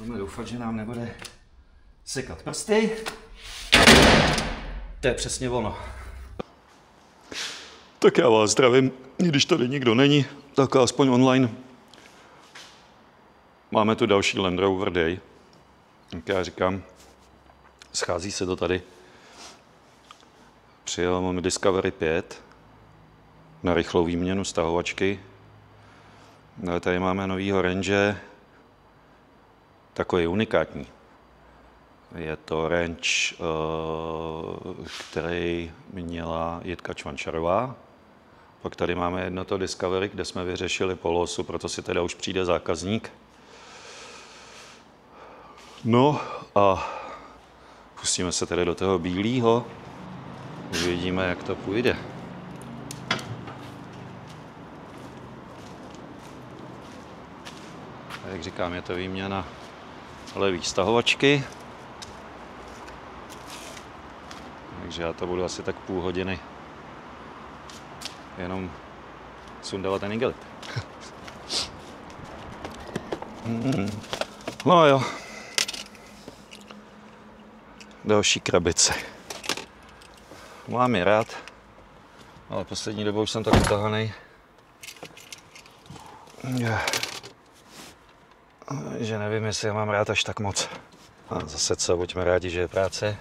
Budeme doufat, že nám nebude sekat prsty. To je přesně ono. Tak já vás zdravím, i když tady nikdo není, tak aspoň online. Máme tu další Land Rover Day. Jak já říkám, schází se to tady. Přijel mi Discovery 5 na rychlou výměnu stahovačky. No, tady máme novýho Range, takový unikátní. Je to range, který měla Jitka Čvančarová. Pak tady máme jedno to Discovery, kde jsme vyřešili polosu, proto si teda už přijde zákazník. No a pustíme se tedy do toho bílého. Uvidíme, jak to půjde. A jak říkám, je to výměna levý stahovačky. Takže já to budu asi tak půl hodiny jenom sundávat ten igelip. No jo. Další krabice. Mám je rád, ale poslední dobou už jsem tak utahaný, že nevím, jestli je mám rád až tak moc. A zase co, buďme rádi, že je práce.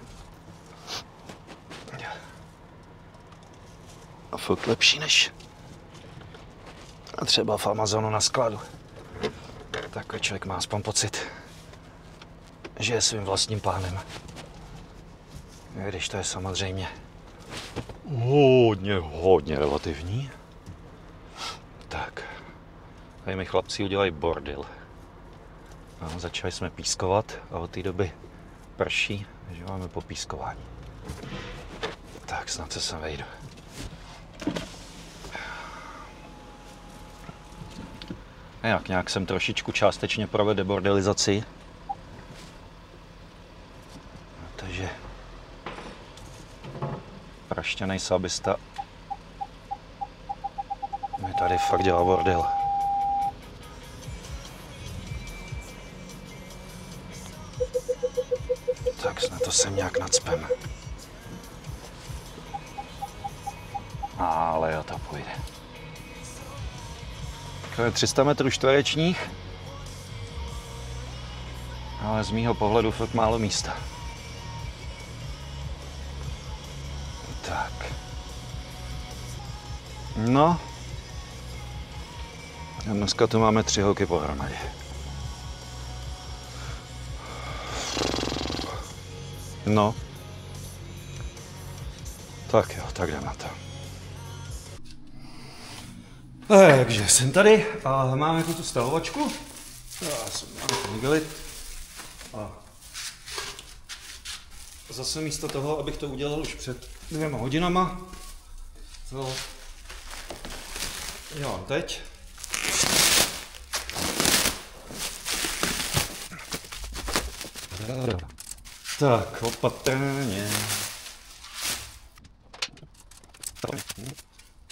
A furt lepší než a třeba v Amazonu na skladu. Takhle člověk má aspoň pocit, že je svým vlastním pánem. Když to je samozřejmě hodně relativní. Tak, tady mi chlapci udělají bordel. No, začali jsme pískovat a od té doby prší, takže máme popískování. Tak, snad se sem vejdu. Nějak jsem trošičku částečně provedl debordelizaci. Takže praštěnej sabista mi tady fakt dělá bordel. Tak snad to sem nějak nacpem. Ale jo, to půjde. To je 300 metrů čtverečních, ale z mýho pohledu fakt málo místa. Tak. No. A dneska tu máme 3 holky pohromadě. No. Tak jo, tak jdem na to. Takže jsem tady a máme tu stahovačku. Máme ten igelip. A zase místo toho, abych to udělal už před 2 hodinama, to dělám teď. Tak, opatrně.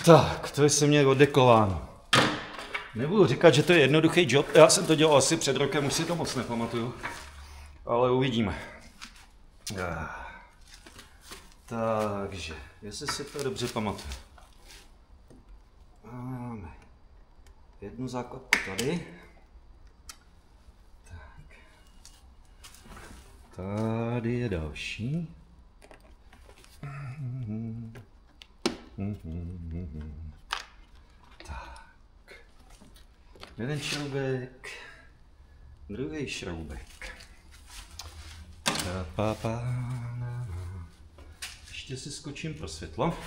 Tak, to jsem měl odekováno. Nebudu říkat, že to je jednoduchý job, já jsem to dělal asi před rokem, už si to moc nepamatuju, ale uvidíme. Takže, jestli si to dobře pamatuju. Máme jednu základku tady. Tak. Tady je další. Tak. Jeden šroubek, druhý šroubek. Ještě si skočím pro světlo.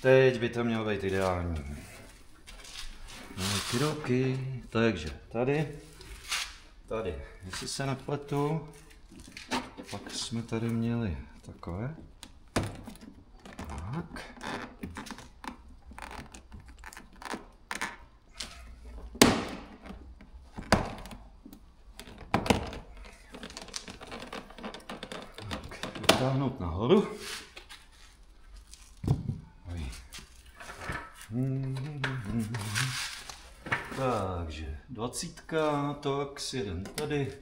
Teď by to mělo být ideální. Kroky. Takže tady, jestli se nepletu, pak jsme tady měli takové. Tak. Vytáhnout nahoru. Takže 20, tox, jeden tady,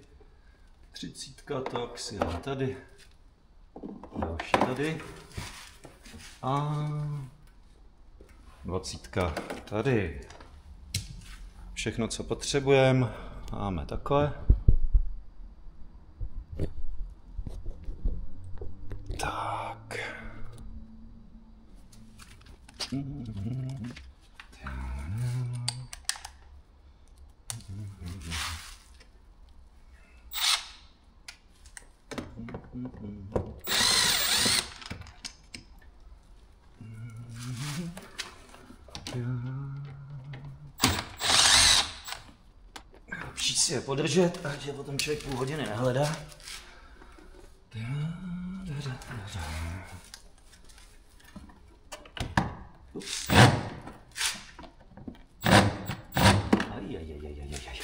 30, tox, jeden tady, další tady a 20 tady. Všechno, co potřebujeme, máme takhle. Tak. Lepší si je podržet, ať je potom člověk půl hodiny nehledá. Ups. Ajajajajajajaj.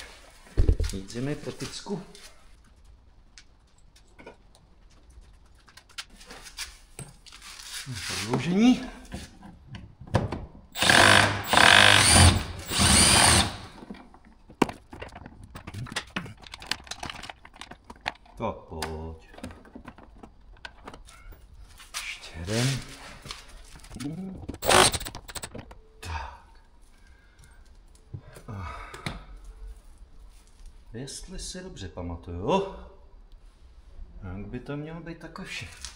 Jít mi pro tycku. Prodloužení. Tak pojď. Ještě jeden. Tak. Jestli si dobře pamatuju, jak by to mělo být takové všechno.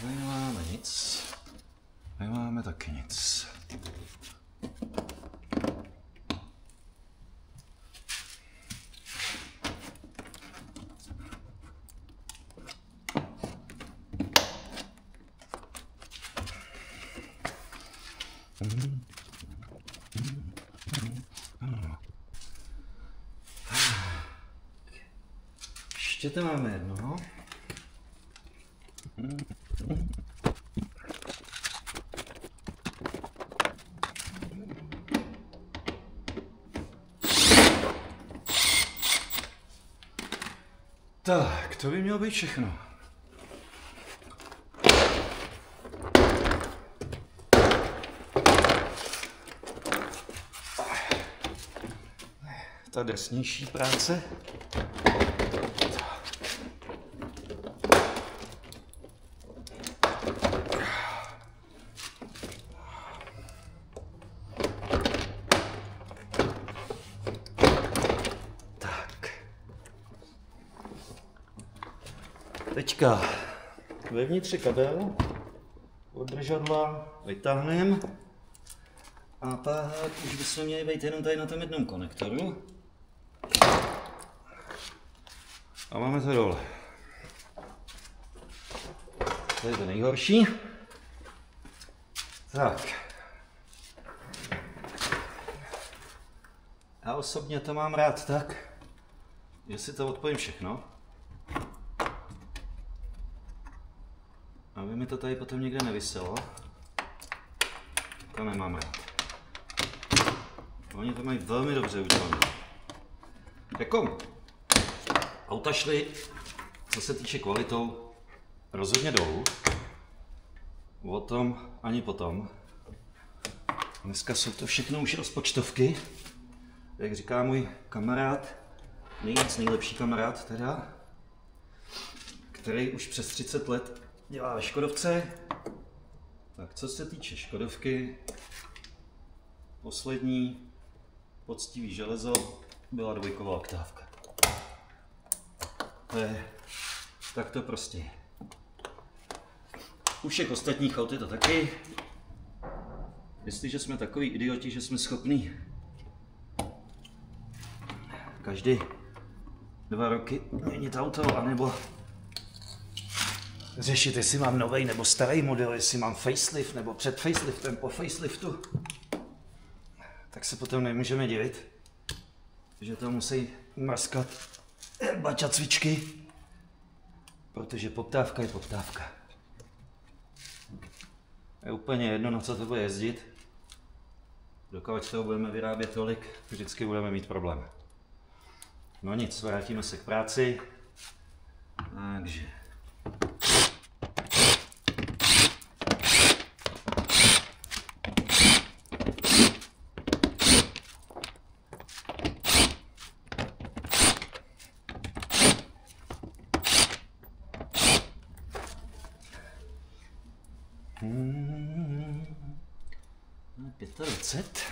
Nemáme nic. Nemáme taky nic. Ještě to máme jedno. Tak, to by mělo být všechno. Ta drsnější práce. Teďka vevnitř kabel od držadla vytáhneme a pak už bychom měli být jenom tady na tom jednom konektoru. A máme to dole. To je to nejhorší. Tak. Já osobně to mám rád tak, že si to odpojím všechno. Aby mi to tady potom někde nevyselo. To nemáme rád. Oni to mají velmi dobře udělané. Jako auta šly, co se týče kvalitou, rozhodně dolů. O tom ani potom. Dneska jsou to všechno už rozpočtovky. Jak říká můj kamarád, nejlepší kamarád teda, který už přes 30 let dělá ve Škodovce. Tak co se týče Škodovky, poslední poctivý železo byla 2 oktávka. To je, tak to prostě je. U všech ostatních aut je to taky. Jestliže jsme takový idioti, že jsme schopní každý 2 roky měnit auto, anebo řešit, jestli mám nový nebo starý model, jestli mám facelift nebo před faceliftem, po faceliftu, tak se potom nemůžeme divit, že to musí mrskat bača cvičky, protože poptávka je poptávka. Je úplně jedno, na co to bude jezdit. Dokud toho budeme vyrábět tolik, vždycky budeme mít problém. No nic, vrátíme se k práci. Takže. 25.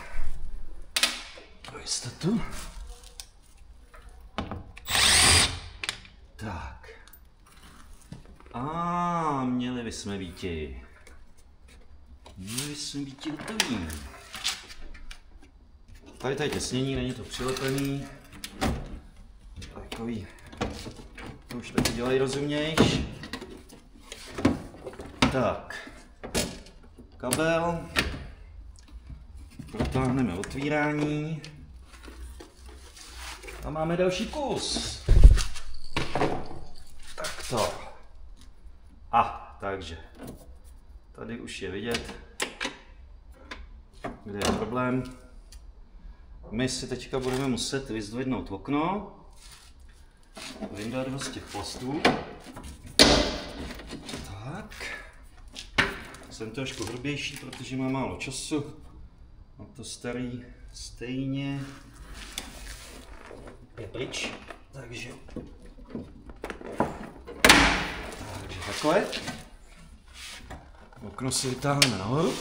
Pro jistotu. Tak. A měli bychom býti. Hotový. Tady těsnění, není to přilepený. Takový. To už taky dělají rozumějš. Tak. Kabel. Protáhneme otvírání. A máme další kus. Takto. Takže. Tady už je vidět, kde je problém. My si teďka budeme muset vyzdvihnout okno. Vyndat ho z těch plastů. Tak. Jsem trošku hrubější, protože mám málo času. A to starý stejně je pryč. Takže takhle. Okno si vytáhneme nahoru.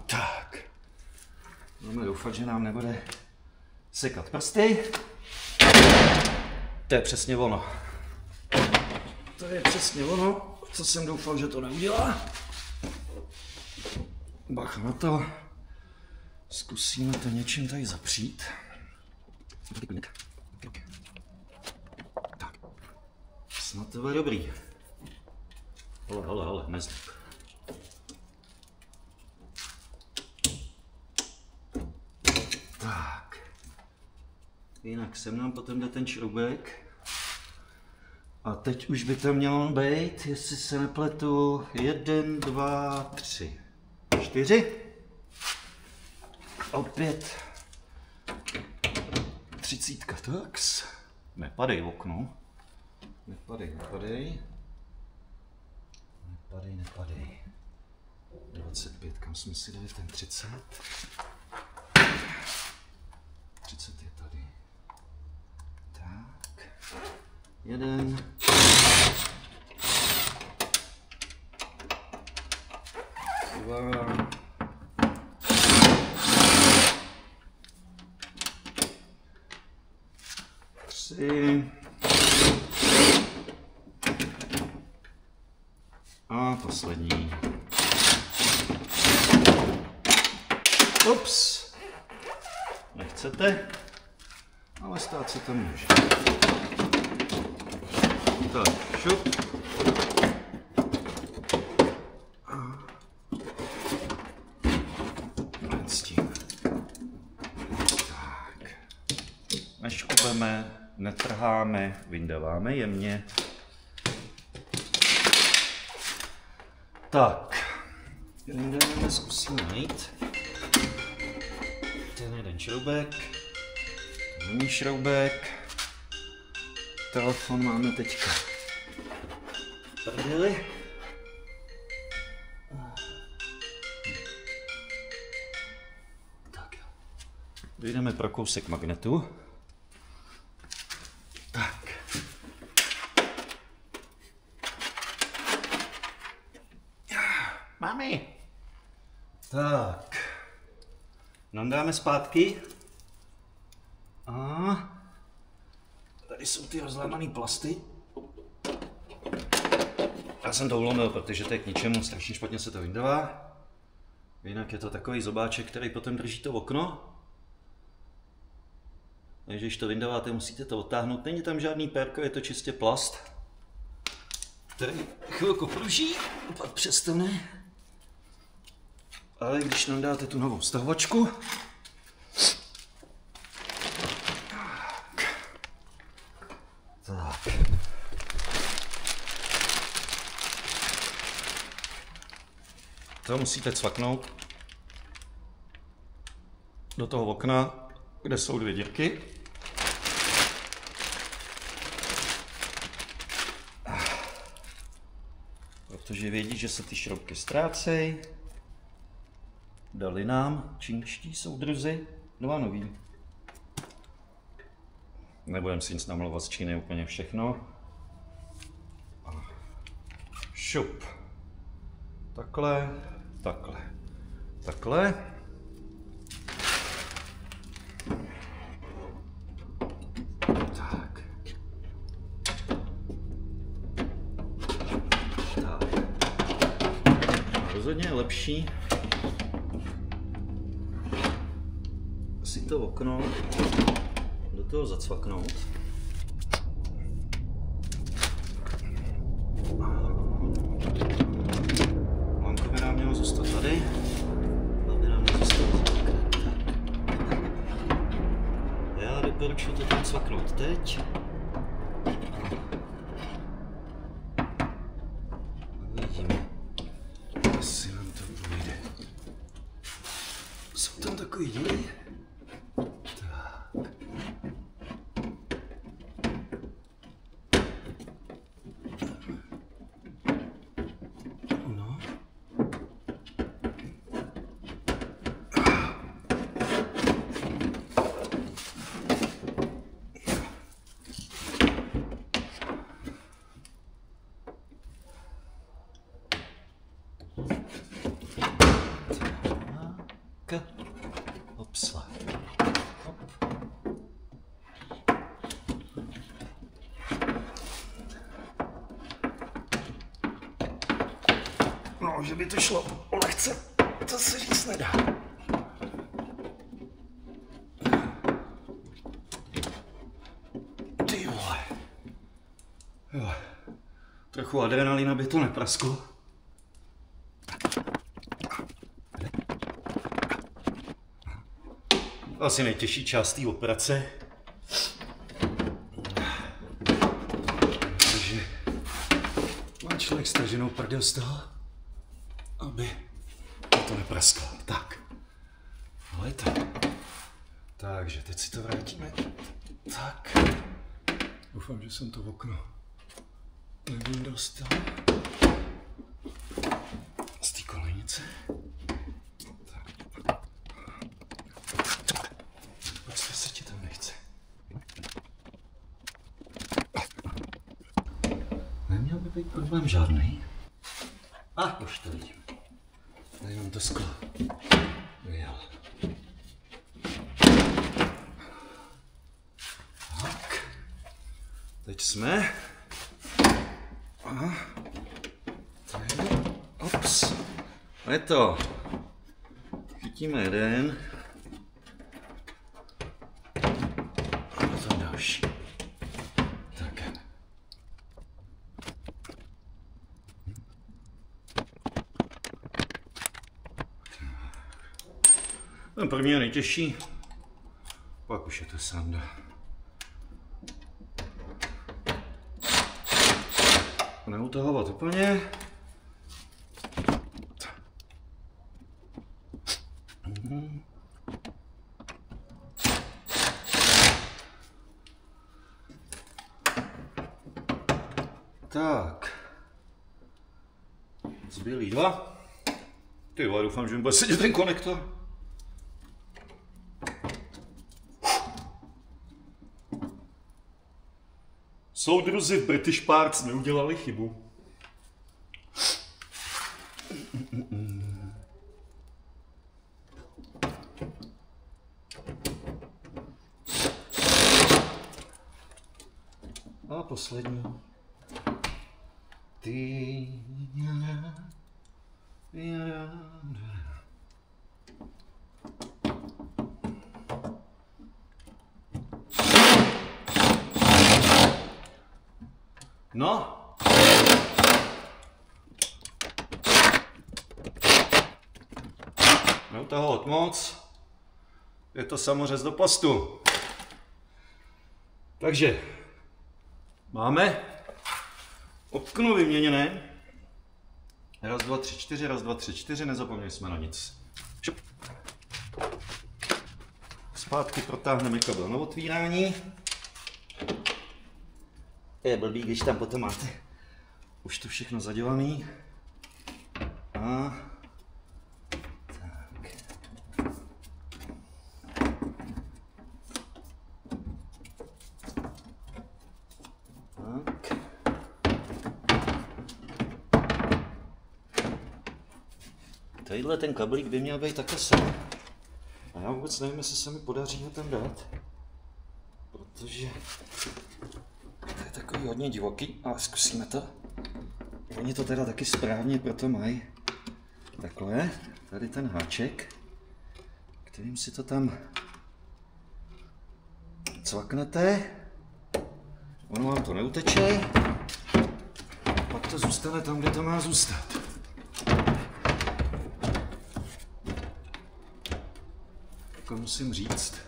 Tak. Budeme doufat, že nám nebude sekat prsty. To je přesně ono. To je přesně ono, co jsem doufal, že to neudělá. Bacha na to. Zkusíme to něčím tady zapřít. Tak. Snad to bude dobrý. Hele, nezlíp. Tak. Jinak sem nám potom jde ten šroubek. A teď už by to mělo být, jestli se nepletu, 1, 2, 3, 4. Opět 30, tax. Nepadej v okno. Nepadej. 25, kam jsme si dali ten 30? 30 je tady. Tak. 1. 2. 3. A poslední. Ups. Nechcete? Ale stát se to může. Tak, šup. S tím. Tak. Neškubeme, netrháme, vyndáváme jemně. Tak, vyndáváme, zkusíme najít ten jeden šroubek, ten šroubek. Telefon máme teďka prdeli. Tak jo. Vyjdeme pro kousek magnetu. Tak. Mami. Tak. Nandáme zpátky. A tady jsou ty rozlámané plasty. Já jsem to ulomil, protože to je k ničemu, strašně špatně se to vyndává. Jinak je to takový zobáček, který potom drží to okno. Takže když to vyndáváte, musíte to odtáhnout. Není tam žádný pérko, je to čistě plast, který chvilku pruží, pak přestane. Ale když nandáte tu novou stahovačku, tak. To musíte cvaknout do toho okna, kde jsou dvě dírky. Protože vědí, že se ty šroubky ztrácejí. Dali nám čínští soudruzi 2 nový. Nebudem si nic namlouvat, z Číny úplně všechno. Šup. takhle, takhle, takhle. Tak. Tak. A rozhodně je lepší si to okno do toho zacvaknout. Lamko by nám mělo zůstat tady. To by nám mělo zůstat tak. Já doporučuji to tam cvaknout teď. Uvidíme, jestli nám to půjde. Jsou tam takový díly? Opsla. Hop. No, že by to šlo lehce, to se říct nedá. Ty vole. Jo. Trochu adrenalina by to neprasklo. Asi nejtěžší část té operace. Protože má člověk staženou prdel z toho, aby to neprasklo. Tak. Ale tak. Takže teď si to vrátíme. Tak. Doufám, že jsem to v okno nevím dostal. Z té kolejnice. Neměl by být problém žádný. A už to vidím. Tady mám to sklo. Vyjel. Tak. Teď jsme. A. Tady. Ops. A je to. Chytíme jeden. A potom další. Ten první je nejtěžší, pak už je to sranda. Neutahovat úplně. Tak. Zbylý dva. Ty vole, doufám, že mi bude sedět ten konektor. Soudruzi v British Parts neudělali chybu. A poslední. No. Neutahovat moc. Je to samořez do plastu. Takže máme okno vyměněné. Raz, dva, tři, čtyři, raz, dva, tři, čtyři, nezapomněli jsme na nic. Šup. Zpátky protáhneme kabel na otvírání. Je blbý, když tam potom máte už to všechno zadělaný. A tak. Tak. Tadyhle ten kablík by měl být takhle sem. A já vůbec nevím, jestli se mi podaří ho tam dát. Protože to je takový hodně divoký, ale zkusíme to. Oni to teda taky správně proto mají. Takhle, tady ten háček, kterým si to tam cvaknete. Ono vám to neuteče. Pak to zůstane tam, kde to má zůstat. Jako musím říct,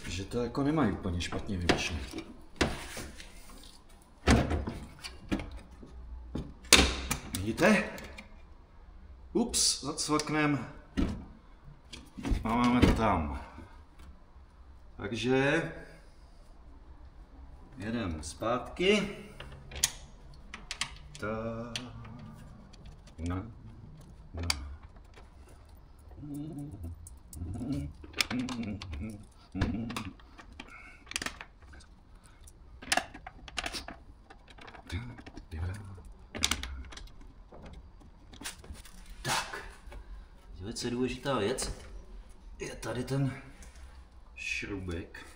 že to jako nemají úplně špatně vymyšlené. Vidíte? Ups, zacvaknem. A máme to tam. Takže jedeme zpátky. Tak, velice důležitá věc je tady ten šroubek.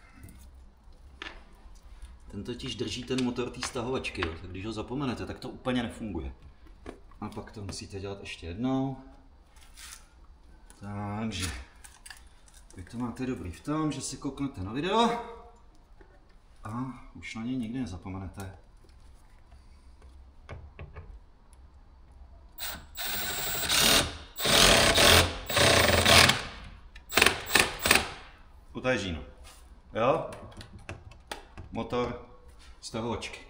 Ten totiž drží ten motor té stahovačky, jo. Tak když ho zapomenete, tak to úplně nefunguje. A pak to musíte dělat ještě jednou. Takže vy to máte dobrý v tom, že si kouknete na video a už na něj nikdy nezapomenete. Utéžíno. Jo? Motor stahovačky.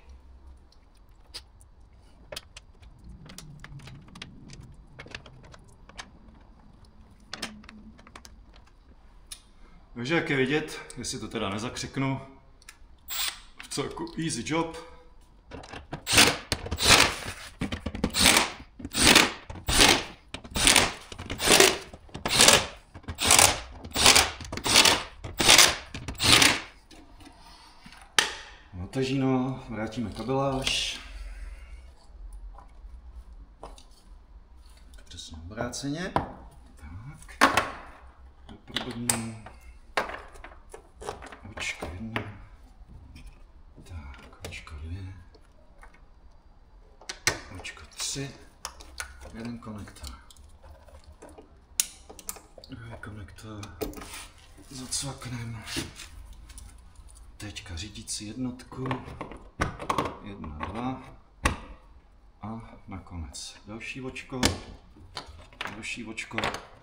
Takže jak je vidět, jestli to teda nezakřiknu, co jako easy job. Tažíno, vrátíme kabeláž. Přesně obráceně. Tak. Doprovodíme. Očko 1. Tak, očko 2. Očko 3. Jeden konektor. Druhý konektor. Zacvakneme. Teďka řídící jednotku, 1, 2 a nakonec další očko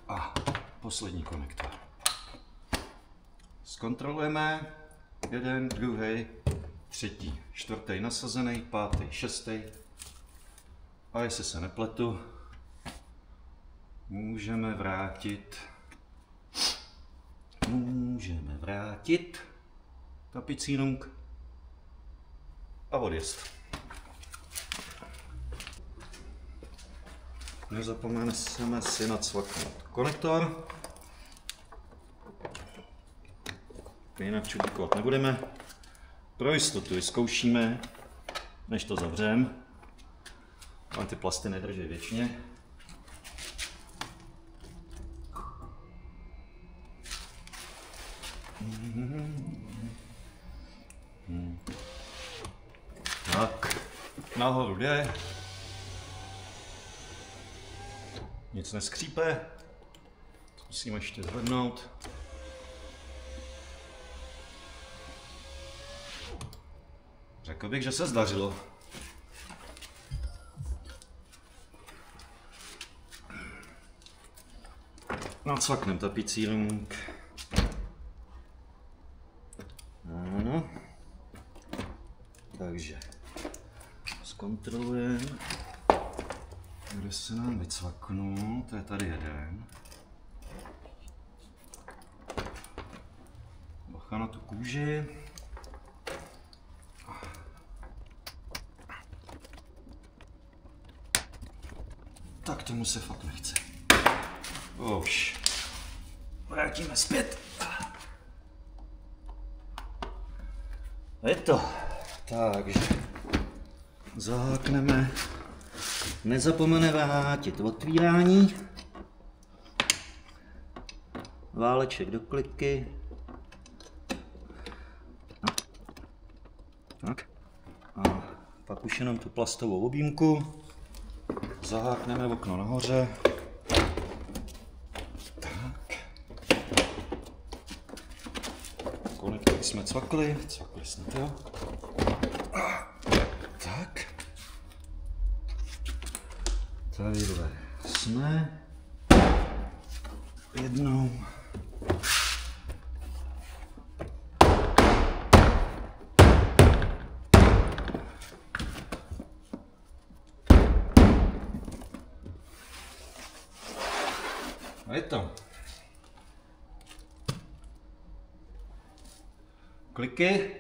a poslední konektor. Zkontrolujeme 1, 2, 3, 4 nasazený, 5, 6 a jestli se nepletu, můžeme vrátit tapicínung a odjezd. Nezapomeneme si nacvaknout konektor. Jinak čudíkovat nebudeme. Pro jistotu vyzkoušíme, než to zavřeme. Ale ty plasty nedrží věčně. Tak, nahoru jde. Nic neskřípe. Musíme ještě zvednout. Řekl bych, že se zdařilo. Nacvakneme tapicírung. Ano. Takže zkontrolujeme, kde se nám vycvaknul. To je tady jeden. Bacha na tu kůži. Tak tomu se fakt nechce. Už. Vrátíme zpět. A je to. Takže zahákneme Nezapomene vrátit otvírání. Váleček do kliky. Tak. A pak už jenom tu plastovou objímku. Zahákneme okno nahoře. Tak. Konektory jsme cvakli jsme to. Tak. Tadyhle jsme. Jednou. A je to. Kliky.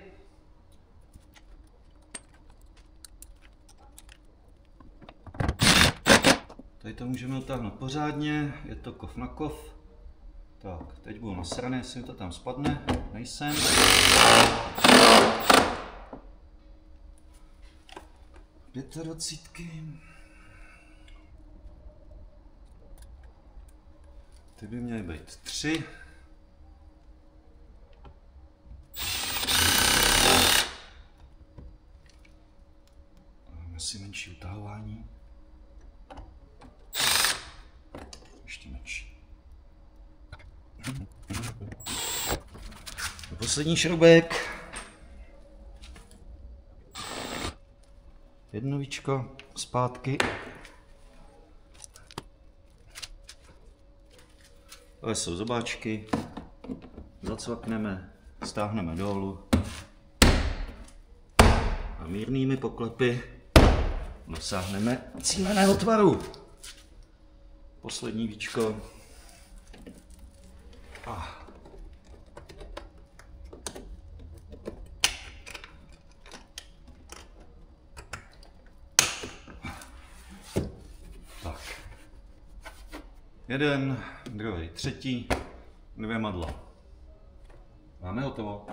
Tady to můžeme utáhnout pořádně, je to kov na kov. Tak, teď budu nasraný, jestli to tam spadne, nejsem. Pětadvacítky. Ty by měly být 3. Máme si menší utahování. Ještě menší. A poslední šroubek. Jedno víčko zpátky. Tohle jsou zobáčky. Zacvakneme, stáhneme dolů. A mírnými poklepy dosáhneme cíleného tvaru. Poslední víčko. Tak. Jeden, druhý, třetí, 2 madla. Máme hotovo.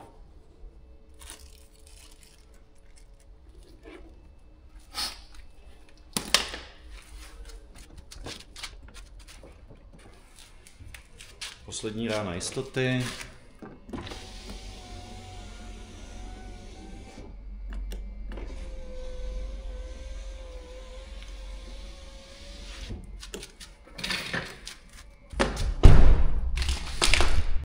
Poslední rána jistoty.